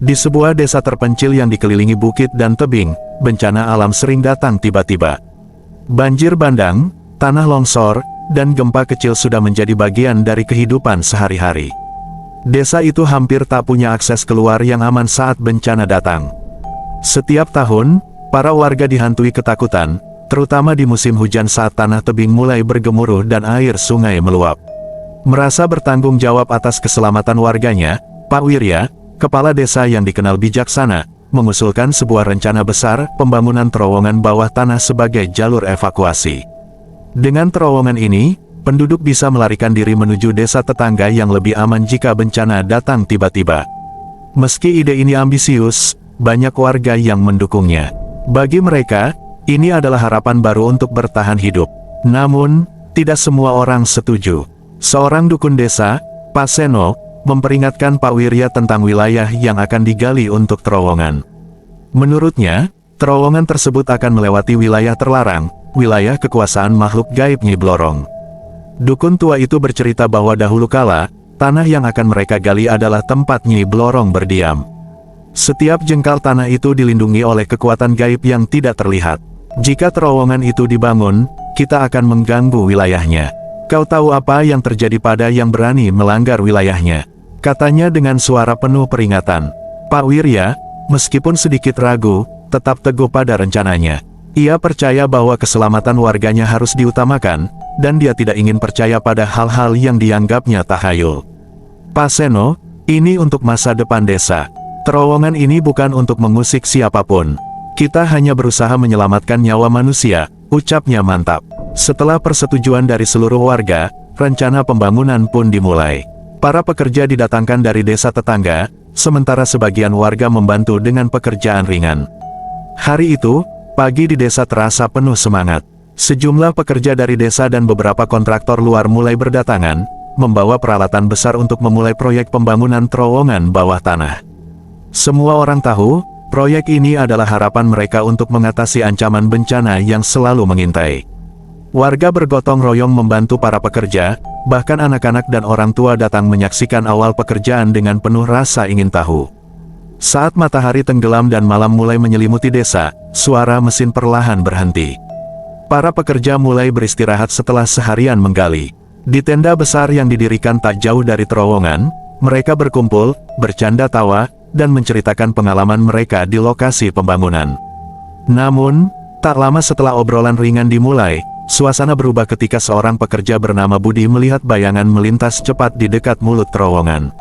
Di sebuah desa terpencil yang dikelilingi bukit dan tebing, bencana alam sering datang tiba-tiba. Banjir bandang, tanah longsor, dan gempa kecil sudah menjadi bagian dari kehidupan sehari-hari. Desa itu hampir tak punya akses keluar yang aman saat bencana datang. Setiap tahun, para warga dihantui ketakutan, terutama di musim hujan saat tanah tebing mulai bergemuruh dan air sungai meluap. Merasa bertanggung jawab atas keselamatan warganya, Pak Wirya, kepala desa yang dikenal bijaksana, mengusulkan sebuah rencana besar pembangunan terowongan bawah tanah sebagai jalur evakuasi. Dengan terowongan ini, penduduk bisa melarikan diri menuju desa tetangga yang lebih aman jika bencana datang tiba-tiba. Meski ide ini ambisius, banyak warga yang mendukungnya. Bagi mereka, ini adalah harapan baru untuk bertahan hidup. Namun, tidak semua orang setuju. Seorang dukun desa, Pak Seno, memperingatkan Pak Wirya tentang wilayah yang akan digali untuk terowongan. Menurutnya, terowongan tersebut akan melewati wilayah terlarang, wilayah kekuasaan makhluk gaib Nyi Blorong. Dukun tua itu bercerita bahwa dahulu kala, tanah yang akan mereka gali adalah tempat Nyi Blorong berdiam. Setiap jengkal tanah itu dilindungi oleh kekuatan gaib yang tidak terlihat. Jika terowongan itu dibangun, kita akan mengganggu wilayahnya. Kau tahu apa yang terjadi pada yang berani melanggar wilayahnya? Katanya dengan suara penuh peringatan. Pak Wirya, meskipun sedikit ragu, tetap teguh pada rencananya. Ia percaya bahwa keselamatan warganya harus diutamakan, dan dia tidak ingin percaya pada hal-hal yang dianggapnya tahayul. Pak Seno, ini untuk masa depan desa. Terowongan ini bukan untuk mengusik siapapun. Kita hanya berusaha menyelamatkan nyawa manusia, ucapnya mantap. Setelah persetujuan dari seluruh warga, rencana pembangunan pun dimulai. Para pekerja didatangkan dari desa tetangga, sementara sebagian warga membantu dengan pekerjaan ringan. Hari itu, pagi di desa terasa penuh semangat. Sejumlah pekerja dari desa dan beberapa kontraktor luar mulai berdatangan, membawa peralatan besar untuk memulai proyek pembangunan terowongan bawah tanah. Semua orang tahu, proyek ini adalah harapan mereka untuk mengatasi ancaman bencana yang selalu mengintai. Warga bergotong royong membantu para pekerja, bahkan anak-anak dan orang tua datang menyaksikan awal pekerjaan dengan penuh rasa ingin tahu. Saat matahari tenggelam dan malam mulai menyelimuti desa, suara mesin perlahan berhenti. Para pekerja mulai beristirahat setelah seharian menggali. Di tenda besar yang didirikan tak jauh dari terowongan, mereka berkumpul, bercanda tawa, dan menceritakan pengalaman mereka di lokasi pembangunan. Namun, tak lama setelah obrolan ringan dimulai, suasana berubah ketika seorang pekerja bernama Budi melihat bayangan melintas cepat di dekat mulut terowongan.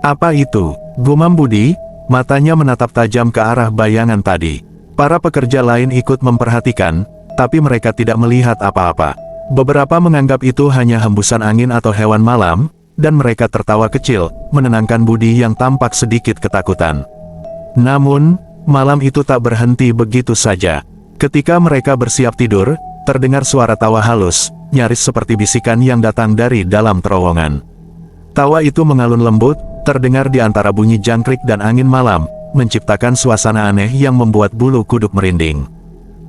Apa itu? Gumam Budi, matanya menatap tajam ke arah bayangan tadi. Para pekerja lain ikut memperhatikan, tapi mereka tidak melihat apa-apa. Beberapa menganggap itu hanya hembusan angin atau hewan malam, dan mereka tertawa kecil, menenangkan Budi yang tampak sedikit ketakutan. Namun, malam itu tak berhenti begitu saja. Ketika mereka bersiap tidur, terdengar suara tawa halus, nyaris seperti bisikan yang datang dari dalam terowongan. Tawa itu mengalun lembut, terdengar di antara bunyi jangkrik dan angin malam, menciptakan suasana aneh yang membuat bulu kuduk merinding.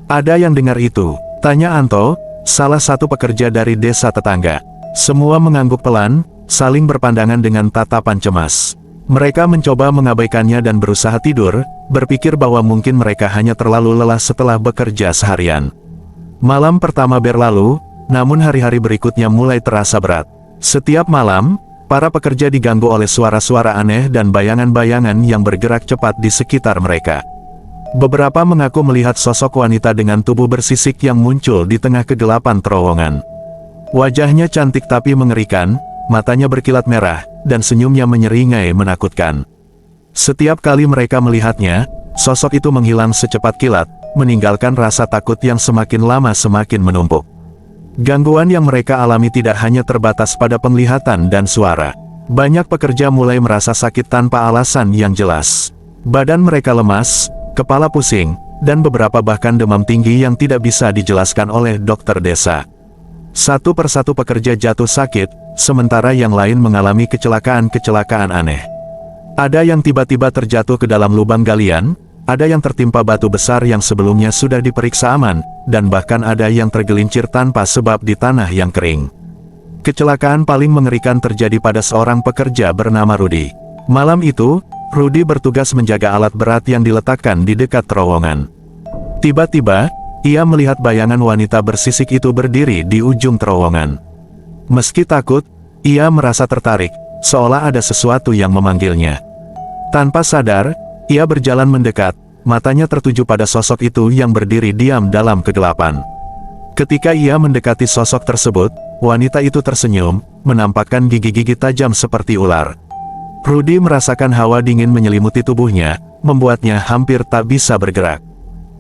Ada yang dengar itu? Tanya Anto, salah satu pekerja dari desa tetangga. Semua mengangguk pelan, saling berpandangan dengan tatapan cemas. Mereka mencoba mengabaikannya dan berusaha tidur, berpikir bahwa mungkin mereka hanya terlalu lelah setelah bekerja seharian. Malam pertama berlalu, namun hari-hari berikutnya mulai terasa berat. Setiap malam, para pekerja diganggu oleh suara-suara aneh dan bayangan-bayangan yang bergerak cepat di sekitar mereka. Beberapa mengaku melihat sosok wanita dengan tubuh bersisik yang muncul di tengah kegelapan terowongan. Wajahnya cantik tapi mengerikan, matanya berkilat merah, dan senyumnya menyeringai menakutkan. Setiap kali mereka melihatnya, sosok itu menghilang secepat kilat, meninggalkan rasa takut yang semakin lama semakin menumpuk. Gangguan yang mereka alami tidak hanya terbatas pada penglihatan dan suara. Banyak pekerja mulai merasa sakit tanpa alasan yang jelas. Badan mereka lemas, kepala pusing, dan beberapa bahkan demam tinggi yang tidak bisa dijelaskan oleh dokter desa. Satu persatu pekerja jatuh sakit, sementara yang lain mengalami kecelakaan-kecelakaan aneh. Ada yang tiba-tiba terjatuh ke dalam lubang galian, ada yang tertimpa batu besar yang sebelumnya sudah diperiksa aman, dan bahkan ada yang tergelincir tanpa sebab di tanah yang kering. Kecelakaan paling mengerikan terjadi pada seorang pekerja bernama Rudi. Malam itu, Rudy bertugas menjaga alat berat yang diletakkan di dekat terowongan. Tiba-tiba, ia melihat bayangan wanita bersisik itu berdiri di ujung terowongan. Meski takut, ia merasa tertarik, seolah ada sesuatu yang memanggilnya. Tanpa sadar, ia berjalan mendekat, matanya tertuju pada sosok itu yang berdiri diam dalam kegelapan. Ketika ia mendekati sosok tersebut, wanita itu tersenyum, menampakkan gigi-gigi tajam seperti ular. Rudy merasakan hawa dingin menyelimuti tubuhnya, membuatnya hampir tak bisa bergerak.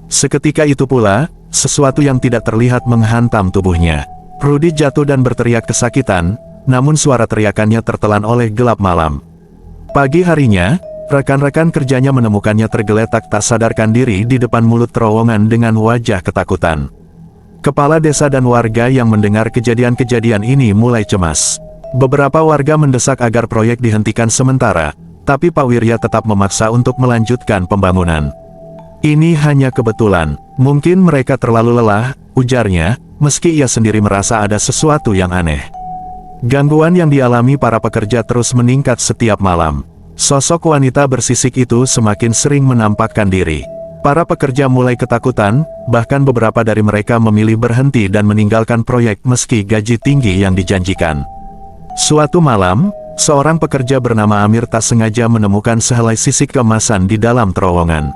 Seketika itu pula, sesuatu yang tidak terlihat menghantam tubuhnya. Rudy jatuh dan berteriak kesakitan, namun suara teriakannya tertelan oleh gelap malam. Pagi harinya, rekan-rekan kerjanya menemukannya tergeletak tak sadarkan diri di depan mulut terowongan dengan wajah ketakutan. Kepala desa dan warga yang mendengar kejadian-kejadian ini mulai cemas. Beberapa warga mendesak agar proyek dihentikan sementara, tapi Pak Wirya tetap memaksa untuk melanjutkan pembangunan. Ini hanya kebetulan, mungkin mereka terlalu lelah, ujarnya, meski ia sendiri merasa ada sesuatu yang aneh. Gangguan yang dialami para pekerja terus meningkat setiap malam. Sosok wanita bersisik itu semakin sering menampakkan diri. Para pekerja mulai ketakutan, bahkan beberapa dari mereka memilih berhenti dan meninggalkan proyek meski gaji tinggi yang dijanjikan. Suatu malam, seorang pekerja bernama Amir tak sengaja menemukan sehelai sisik kemasan di dalam terowongan.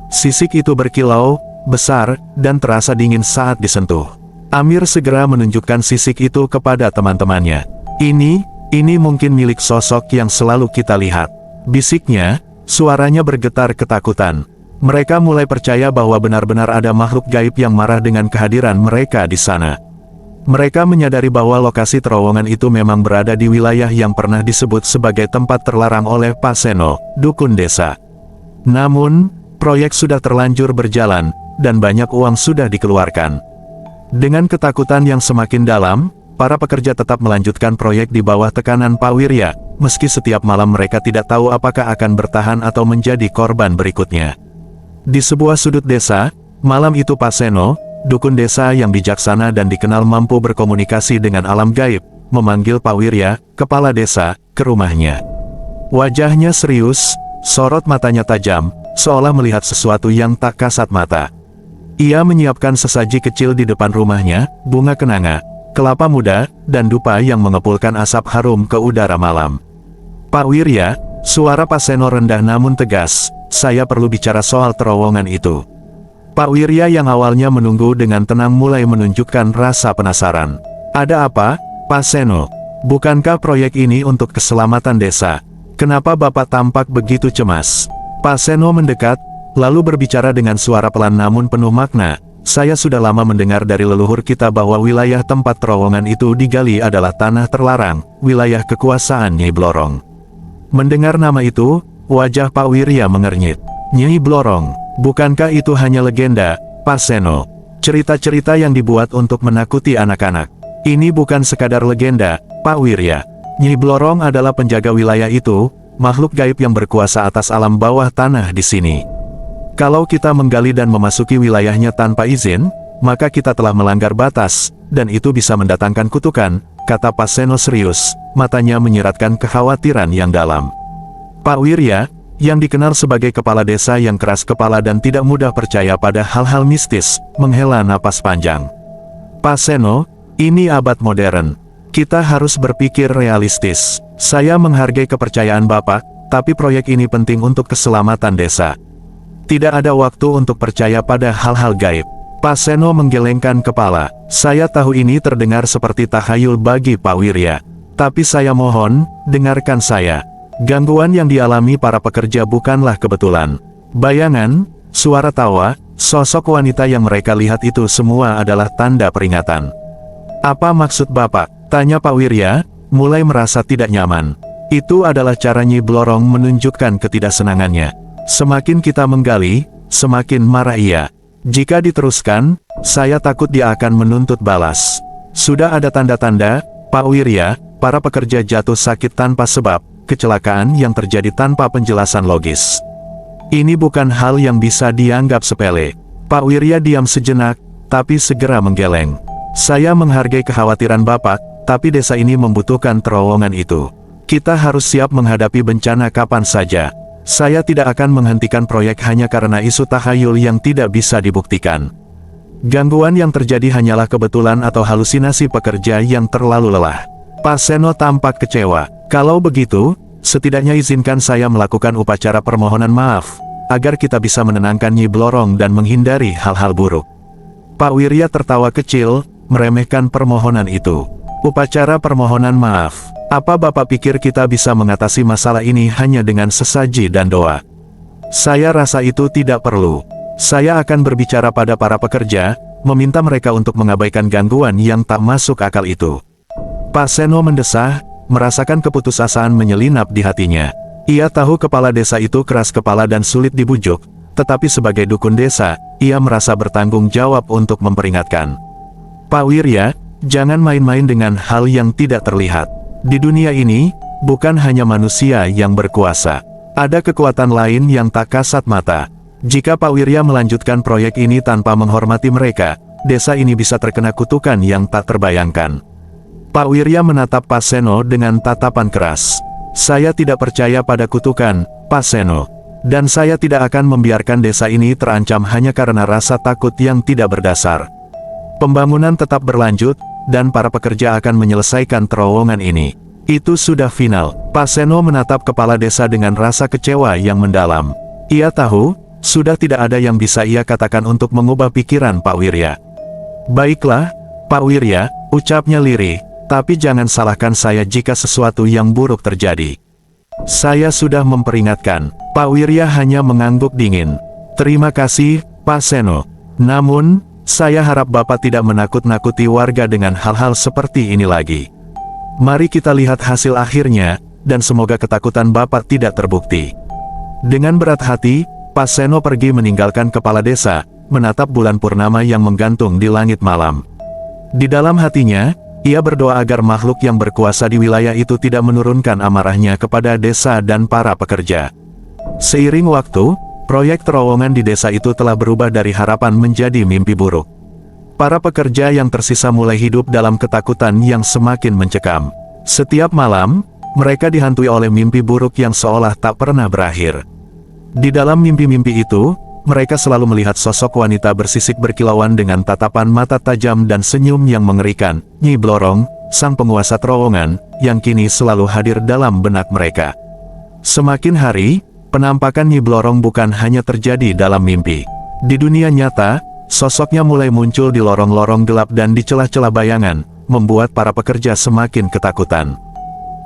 Sisik itu berkilau, besar, dan terasa dingin saat disentuh. Amir segera menunjukkan sisik itu kepada teman-temannya. Ini mungkin milik sosok yang selalu kita lihat. Bisiknya, suaranya bergetar ketakutan. Mereka mulai percaya bahwa benar-benar ada makhluk gaib yang marah dengan kehadiran mereka di sana. Mereka menyadari bahwa lokasi terowongan itu memang berada di wilayah yang pernah disebut sebagai tempat terlarang oleh Pak Seno, dukun desa. Namun, proyek sudah terlanjur berjalan, dan banyak uang sudah dikeluarkan. Dengan ketakutan yang semakin dalam, para pekerja tetap melanjutkan proyek di bawah tekanan Pak Wirya, meski setiap malam mereka tidak tahu apakah akan bertahan atau menjadi korban berikutnya. Di sebuah sudut desa, malam itu Pak Seno, dukun desa yang bijaksana dan dikenal mampu berkomunikasi dengan alam gaib, memanggil Pak Wirya, kepala desa, ke rumahnya. Wajahnya serius, sorot matanya tajam, seolah melihat sesuatu yang tak kasat mata. Ia menyiapkan sesaji kecil di depan rumahnya, bunga kenanga, kelapa muda, dan dupa yang mengepulkan asap harum ke udara malam. Pak Wirya, suara Pak Seno rendah namun tegas, saya perlu bicara soal terowongan itu. Pak Wirya yang awalnya menunggu dengan tenang mulai menunjukkan rasa penasaran. Ada apa, Pak Seno? Bukankah proyek ini untuk keselamatan desa? Kenapa Bapak tampak begitu cemas? Pak Seno mendekat, lalu berbicara dengan suara pelan namun penuh makna. Saya sudah lama mendengar dari leluhur kita bahwa wilayah tempat terowongan itu digali adalah tanah terlarang, wilayah kekuasaan Nyai Blorong. Mendengar nama itu, wajah Pak Wirya mengernyit. Nyai Blorong, bukankah itu hanya legenda, Pak Seno? Cerita-cerita yang dibuat untuk menakuti anak-anak. Ini bukan sekadar legenda, Pak Wirya. Nyai Blorong adalah penjaga wilayah itu, makhluk gaib yang berkuasa atas alam bawah tanah di sini. Kalau kita menggali dan memasuki wilayahnya tanpa izin, maka kita telah melanggar batas, dan itu bisa mendatangkan kutukan, kata Pak Seno serius, matanya menyiratkan kekhawatiran yang dalam. Pak Wirya, yang dikenal sebagai kepala desa yang keras kepala dan tidak mudah percaya pada hal-hal mistis, menghela napas panjang. Pak Seno, ini abad modern. Kita harus berpikir realistis. Saya menghargai kepercayaan Bapak, tapi proyek ini penting untuk keselamatan desa. Tidak ada waktu untuk percaya pada hal-hal gaib. Pak Seno menggelengkan kepala. Saya tahu ini terdengar seperti takhayul bagi Pak Wirya. Tapi saya mohon, dengarkan saya. Gangguan yang dialami para pekerja bukanlah kebetulan. Bayangan, suara tawa, sosok wanita yang mereka lihat itu semua adalah tanda peringatan. Apa maksud Bapak? Tanya Pak Wirya, mulai merasa tidak nyaman. Itu adalah cara Nyai Blorong menunjukkan ketidaksenangannya. Semakin kita menggali, semakin marah ia. Jika diteruskan, saya takut dia akan menuntut balas. Sudah ada tanda-tanda, Pak Wirya, para pekerja jatuh sakit tanpa sebab. Kecelakaan yang terjadi tanpa penjelasan logis. Ini bukan hal yang bisa dianggap sepele. Pak Wirya diam sejenak, tapi segera menggeleng. Saya menghargai kekhawatiran Bapak, tapi desa ini membutuhkan terowongan itu. Kita harus siap menghadapi bencana kapan saja. Saya tidak akan menghentikan proyek hanya karena isu tahayul yang tidak bisa dibuktikan. Gangguan yang terjadi hanyalah kebetulan atau halusinasi pekerja yang terlalu lelah. Pak Seno tampak kecewa. Kalau begitu, setidaknya izinkan saya melakukan upacara permohonan maaf, agar kita bisa menenangkan Nyi Blorong dan menghindari hal-hal buruk. Pak Wirya tertawa kecil, meremehkan permohonan itu. Upacara permohonan maaf. Apa Bapak pikir kita bisa mengatasi masalah ini hanya dengan sesaji dan doa? Saya rasa itu tidak perlu. Saya akan berbicara pada para pekerja, meminta mereka untuk mengabaikan gangguan yang tak masuk akal itu. Pak Seno mendesah, merasakan keputusasaan menyelinap di hatinya. Ia tahu kepala desa itu keras kepala dan sulit dibujuk, tetapi sebagai dukun desa, ia merasa bertanggung jawab untuk memperingatkan. Pak Wirya, jangan main-main dengan hal yang tidak terlihat. Di dunia ini, bukan hanya manusia yang berkuasa. Ada kekuatan lain yang tak kasat mata. Jika Pak Wirya melanjutkan proyek ini tanpa menghormati mereka, desa ini bisa terkena kutukan yang tak terbayangkan. Pak Wirya menatap Pak Seno dengan tatapan keras. Saya tidak percaya pada kutukan, Pak Seno. Dan saya tidak akan membiarkan desa ini terancam hanya karena rasa takut yang tidak berdasar. Pembangunan tetap berlanjut, dan para pekerja akan menyelesaikan terowongan ini. Itu sudah final. Pak Seno menatap kepala desa dengan rasa kecewa yang mendalam. Ia tahu, sudah tidak ada yang bisa ia katakan untuk mengubah pikiran Pak Wirya. Baiklah, Pak Wirya, ucapnya lirih, tapi jangan salahkan saya jika sesuatu yang buruk terjadi. Saya sudah memperingatkan. Pak Wirya hanya mengangguk dingin. Terima kasih, Pak Seno. Namun, saya harap Bapak tidak menakut-nakuti warga dengan hal-hal seperti ini lagi. Mari kita lihat hasil akhirnya, dan semoga ketakutan Bapak tidak terbukti. Dengan berat hati, Pak Seno pergi meninggalkan kepala desa, menatap bulan purnama yang menggantung di langit malam. Di dalam hatinya, ia berdoa agar makhluk yang berkuasa di wilayah itu tidak menurunkan amarahnya kepada desa dan para pekerja. Seiring waktu, proyek terowongan di desa itu telah berubah dari harapan menjadi mimpi buruk. Para pekerja yang tersisa mulai hidup dalam ketakutan yang semakin mencekam. Setiap malam, mereka dihantui oleh mimpi buruk yang seolah tak pernah berakhir. Di dalam mimpi-mimpi itu, mereka selalu melihat sosok wanita bersisik berkilauan dengan tatapan mata tajam dan senyum yang mengerikan, Nyi Blorong, sang penguasa terowongan, yang kini selalu hadir dalam benak mereka. Semakin hari, penampakan Nyi Blorong bukan hanya terjadi dalam mimpi. Di dunia nyata, sosoknya mulai muncul di lorong-lorong gelap dan di celah-celah bayangan, membuat para pekerja semakin ketakutan.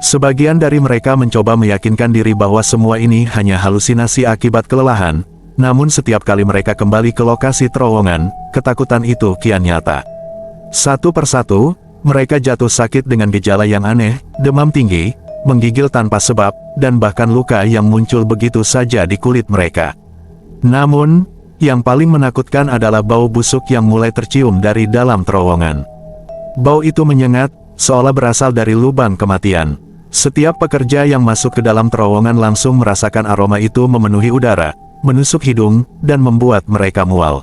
Sebagian dari mereka mencoba meyakinkan diri bahwa semua ini hanya halusinasi akibat kelelahan, namun setiap kali mereka kembali ke lokasi terowongan, ketakutan itu kian nyata. Satu persatu, mereka jatuh sakit dengan gejala yang aneh, demam tinggi, menggigil tanpa sebab, dan bahkan luka yang muncul begitu saja di kulit mereka. Namun, yang paling menakutkan adalah bau busuk yang mulai tercium dari dalam terowongan. Bau itu menyengat, seolah berasal dari lubang kematian. Setiap pekerja yang masuk ke dalam terowongan langsung merasakan aroma itu memenuhi udara, menusuk hidung, dan membuat mereka mual.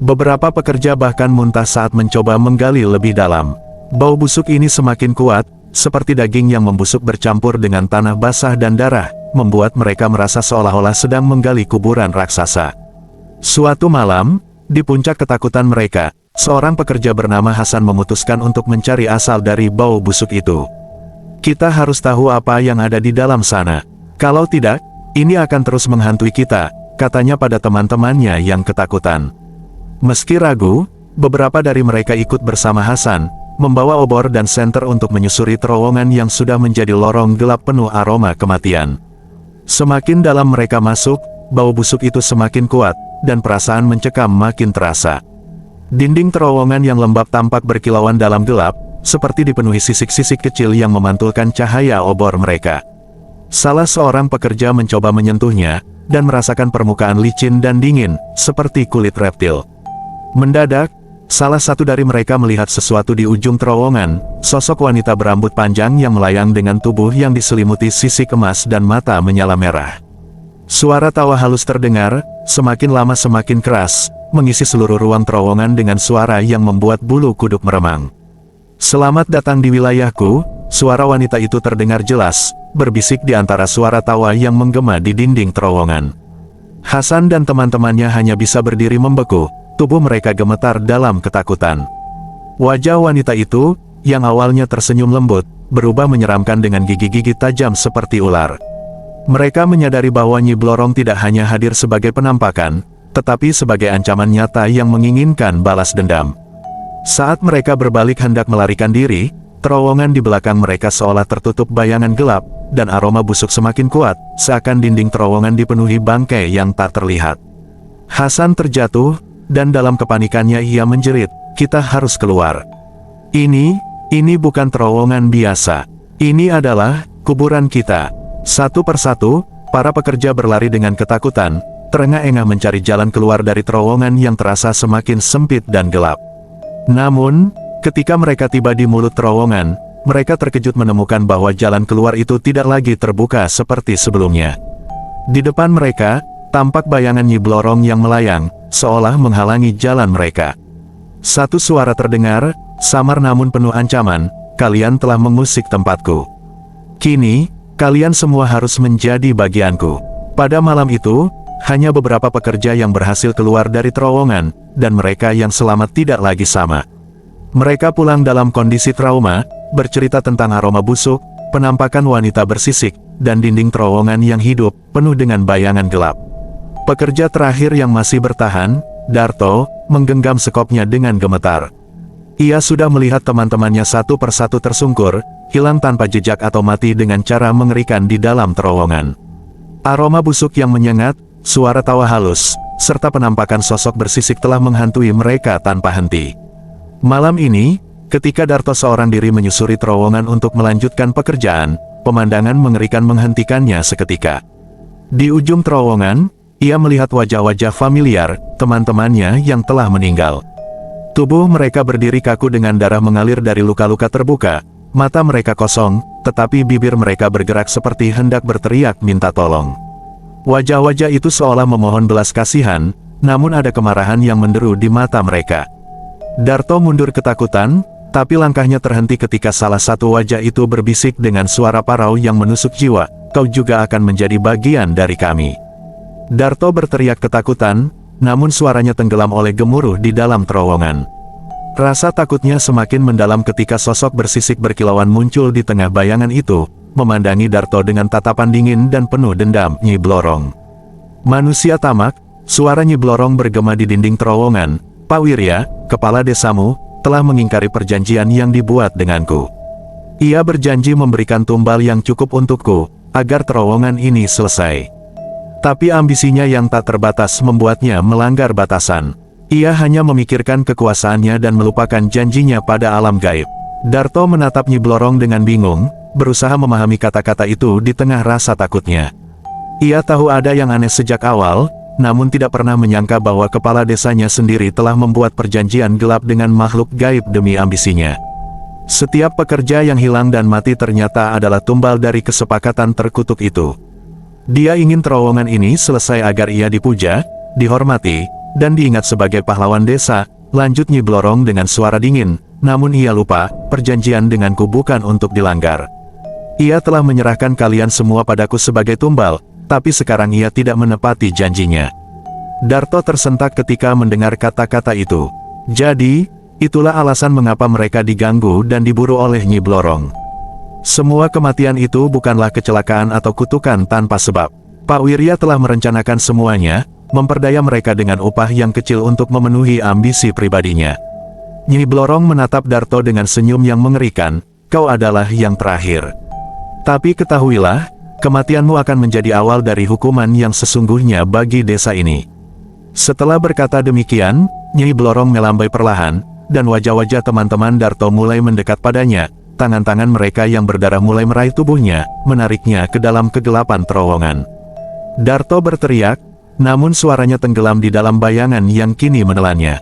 Beberapa pekerja bahkan muntah saat mencoba menggali lebih dalam. Bau busuk ini semakin kuat, seperti daging yang membusuk bercampur dengan tanah basah dan darah, membuat mereka merasa seolah-olah sedang menggali kuburan raksasa. Suatu malam, di puncak ketakutan mereka, seorang pekerja bernama Hasan memutuskan untuk mencari asal dari bau busuk itu. Kita harus tahu apa yang ada di dalam sana. Kalau tidak, ini akan terus menghantui kita, katanya pada teman-temannya yang ketakutan. Meski ragu, beberapa dari mereka ikut bersama Hasan, membawa obor dan senter untuk menyusuri terowongan yang sudah menjadi lorong gelap penuh aroma kematian. Semakin dalam mereka masuk, bau busuk itu semakin kuat, dan perasaan mencekam makin terasa. Dinding terowongan yang lembab tampak berkilauan dalam gelap, seperti dipenuhi sisik-sisik kecil yang memantulkan cahaya obor mereka. Salah seorang pekerja mencoba menyentuhnya, dan merasakan permukaan licin dan dingin, seperti kulit reptil. Mendadak, salah satu dari mereka melihat sesuatu di ujung terowongan, sosok wanita berambut panjang yang melayang dengan tubuh yang diselimuti sisik emas dan mata menyala merah. Suara tawa halus terdengar, semakin lama semakin keras, mengisi seluruh ruang terowongan dengan suara yang membuat bulu kuduk meremang. "Selamat datang di wilayahku," suara wanita itu terdengar jelas, berbisik di antara suara tawa yang menggema di dinding terowongan. Hasan dan teman-temannya hanya bisa berdiri membeku, tubuh mereka gemetar dalam ketakutan. Wajah wanita itu, yang awalnya tersenyum lembut, berubah menyeramkan dengan gigi-gigi tajam seperti ular. Mereka menyadari bahwa Nyi Blorong tidak hanya hadir sebagai penampakan, tetapi sebagai ancaman nyata yang menginginkan balas dendam. Saat mereka berbalik hendak melarikan diri, terowongan di belakang mereka seolah tertutup bayangan gelap, dan aroma busuk semakin kuat, seakan dinding terowongan dipenuhi bangkai yang tak terlihat. Hasan terjatuh, dan dalam kepanikannya ia menjerit, "Kita harus keluar. Ini bukan terowongan biasa. Ini adalah kuburan kita." Satu persatu, para pekerja berlari dengan ketakutan, terengah-engah mencari jalan keluar dari terowongan yang terasa semakin sempit dan gelap. Namun, ketika mereka tiba di mulut terowongan, mereka terkejut menemukan bahwa jalan keluar itu tidak lagi terbuka seperti sebelumnya. Di depan mereka, tampak bayangan Nyi Blorong yang melayang, seolah menghalangi jalan mereka. Satu suara terdengar, samar namun penuh ancaman, "Kalian telah mengusik tempatku. Kini, kalian semua harus menjadi bagianku." Pada malam itu, hanya beberapa pekerja yang berhasil keluar dari terowongan, dan mereka yang selamat tidak lagi sama. Mereka pulang dalam kondisi trauma, bercerita tentang aroma busuk, penampakan wanita bersisik, dan dinding terowongan yang hidup, penuh dengan bayangan gelap. Pekerja terakhir yang masih bertahan, Darto, menggenggam sekopnya dengan gemetar. Ia sudah melihat teman-temannya satu persatu tersungkur, hilang tanpa jejak atau mati dengan cara mengerikan di dalam terowongan. Aroma busuk yang menyengat, suara tawa halus, serta penampakan sosok bersisik telah menghantui mereka tanpa henti. Malam ini, ketika Darto seorang diri menyusuri terowongan untuk melanjutkan pekerjaan, pemandangan mengerikan menghentikannya seketika. Di ujung terowongan, ia melihat wajah-wajah familiar, teman-temannya yang telah meninggal. Tubuh mereka berdiri kaku dengan darah mengalir dari luka-luka terbuka, mata mereka kosong, tetapi bibir mereka bergerak seperti hendak berteriak minta tolong. Wajah-wajah itu seolah memohon belas kasihan, namun ada kemarahan yang menderu di mata mereka. Darto mundur ketakutan, tapi langkahnya terhenti ketika salah satu wajah itu berbisik dengan suara parau yang menusuk jiwa, "Kau juga akan menjadi bagian dari kami." Darto berteriak ketakutan, namun suaranya tenggelam oleh gemuruh di dalam terowongan. Rasa takutnya semakin mendalam ketika sosok bersisik berkilauan muncul di tengah bayangan itu, memandangi Darto dengan tatapan dingin dan penuh dendam. "Nyi Blorong. Manusia tamak," suara Nyi Blorong bergema di dinding terowongan, "Pak Wirya, kepala desamu, telah mengingkari perjanjian yang dibuat denganku. Ia berjanji memberikan tumbal yang cukup untukku, agar terowongan ini selesai. Tapi ambisinya yang tak terbatas membuatnya melanggar batasan. Ia hanya memikirkan kekuasaannya dan melupakan janjinya pada alam gaib." Darto menatap Nyi Blorong dengan bingung, berusaha memahami kata-kata itu di tengah rasa takutnya. Ia tahu ada yang aneh sejak awal, namun tidak pernah menyangka bahwa kepala desanya sendiri telah membuat perjanjian gelap dengan makhluk gaib demi ambisinya. Setiap pekerja yang hilang dan mati ternyata adalah tumbal dari kesepakatan terkutuk itu. Dia ingin terowongan ini selesai agar ia dipuja, dihormati, dan diingat sebagai pahlawan desa, lanjut Nyi Blorong dengan suara dingin, "Namun ia lupa, perjanjian denganku bukan untuk dilanggar. Ia telah menyerahkan kalian semua padaku sebagai tumbal, tapi sekarang ia tidak menepati janjinya." Darto tersentak ketika mendengar kata-kata itu. Jadi, itulah alasan mengapa mereka diganggu dan diburu oleh Nyi Blorong. Semua kematian itu bukanlah kecelakaan atau kutukan tanpa sebab. Pak Wirya telah merencanakan semuanya, memperdaya mereka dengan upah yang kecil untuk memenuhi ambisi pribadinya. Nyi Blorong menatap Darto dengan senyum yang mengerikan, "Kau adalah yang terakhir. Tapi ketahuilah, kematianmu akan menjadi awal dari hukuman yang sesungguhnya bagi desa ini." Setelah berkata demikian, Nyi Blorong melambai perlahan, dan wajah-wajah teman-teman Darto mulai mendekat padanya. Tangan-tangan mereka yang berdarah mulai meraih tubuhnya, menariknya ke dalam kegelapan terowongan. Darto berteriak, namun suaranya tenggelam di dalam bayangan yang kini menelannya.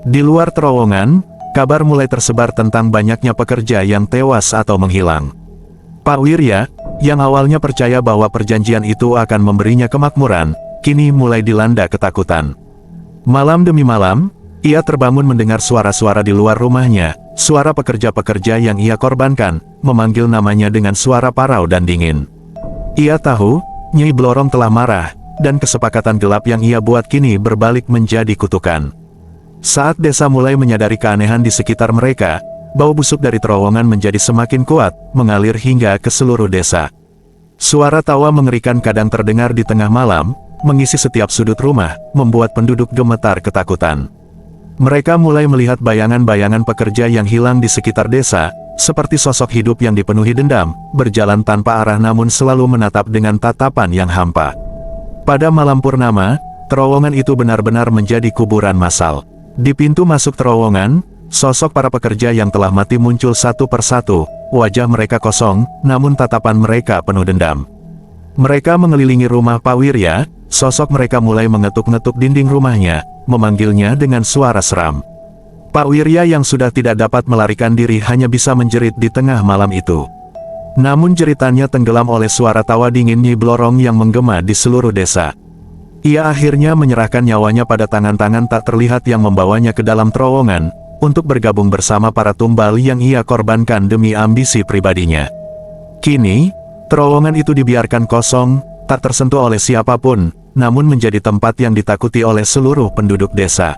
Di luar terowongan, kabar mulai tersebar tentang banyaknya pekerja yang tewas atau menghilang. Pak Wirya, yang awalnya percaya bahwa perjanjian itu akan memberinya kemakmuran, kini mulai dilanda ketakutan. Malam demi malam, ia terbangun mendengar suara-suara di luar rumahnya, suara pekerja-pekerja yang ia korbankan, memanggil namanya dengan suara parau dan dingin. Ia tahu, Nyai Blorong telah marah, dan kesepakatan gelap yang ia buat kini berbalik menjadi kutukan. Saat desa mulai menyadari keanehan di sekitar mereka, bau busuk dari terowongan menjadi semakin kuat, mengalir hingga ke seluruh desa. Suara tawa mengerikan kadang terdengar di tengah malam, mengisi setiap sudut rumah, membuat penduduk gemetar ketakutan. Mereka mulai melihat bayangan-bayangan pekerja yang hilang di sekitar desa, seperti sosok hidup yang dipenuhi dendam, berjalan tanpa arah namun selalu menatap dengan tatapan yang hampa. Pada malam purnama, terowongan itu benar-benar menjadi kuburan massal. Di pintu masuk terowongan, sosok para pekerja yang telah mati muncul satu persatu, wajah mereka kosong, namun tatapan mereka penuh dendam. Mereka mengelilingi rumah Pak Wirya, sosok mereka mulai mengetuk-ngetuk dinding rumahnya, memanggilnya dengan suara seram. Pak Wirya yang sudah tidak dapat melarikan diri hanya bisa menjerit di tengah malam itu. Namun jeritannya tenggelam oleh suara tawa dingin Nyai Blorong yang menggema di seluruh desa. Ia akhirnya menyerahkan nyawanya pada tangan-tangan tak terlihat yang membawanya ke dalam terowongan, untuk bergabung bersama para tumbal yang ia korbankan demi ambisi pribadinya. Kini, terowongan itu dibiarkan kosong, tak tersentuh oleh siapapun, namun menjadi tempat yang ditakuti oleh seluruh penduduk desa.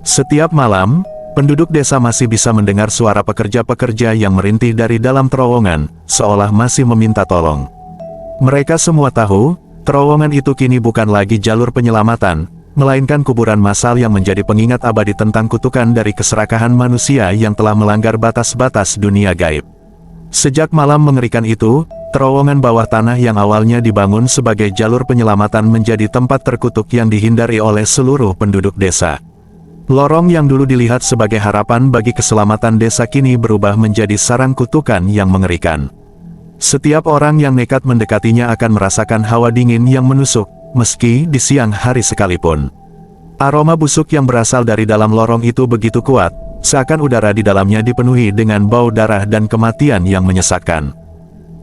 Setiap malam, penduduk desa masih bisa mendengar suara pekerja-pekerja yang merintih dari dalam terowongan, seolah masih meminta tolong. Mereka semua tahu, terowongan itu kini bukan lagi jalur penyelamatan, melainkan kuburan massal yang menjadi pengingat abadi tentang kutukan dari keserakahan manusia yang telah melanggar batas-batas dunia gaib. Sejak malam mengerikan itu, terowongan bawah tanah yang awalnya dibangun sebagai jalur penyelamatan menjadi tempat terkutuk yang dihindari oleh seluruh penduduk desa. Lorong yang dulu dilihat sebagai harapan bagi keselamatan desa kini berubah menjadi sarang kutukan yang mengerikan. Setiap orang yang nekat mendekatinya akan merasakan hawa dingin yang menusuk, meski di siang hari sekalipun. Aroma busuk yang berasal dari dalam lorong itu begitu kuat, seakan udara di dalamnya dipenuhi dengan bau darah dan kematian yang menyesakkan.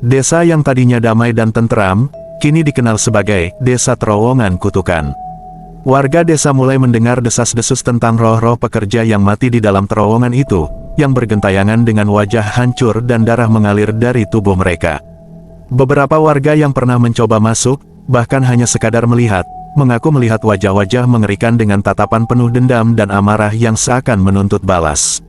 Desa yang tadinya damai dan tenteram, kini dikenal sebagai desa terowongan kutukan. Warga desa mulai mendengar desas-desus tentang roh-roh pekerja yang mati di dalam terowongan itu, yang bergentayangan dengan wajah hancur dan darah mengalir dari tubuh mereka. Beberapa warga yang pernah mencoba masuk, bahkan hanya sekadar melihat, mengaku melihat wajah-wajah mengerikan dengan tatapan penuh dendam dan amarah yang seakan menuntut balas.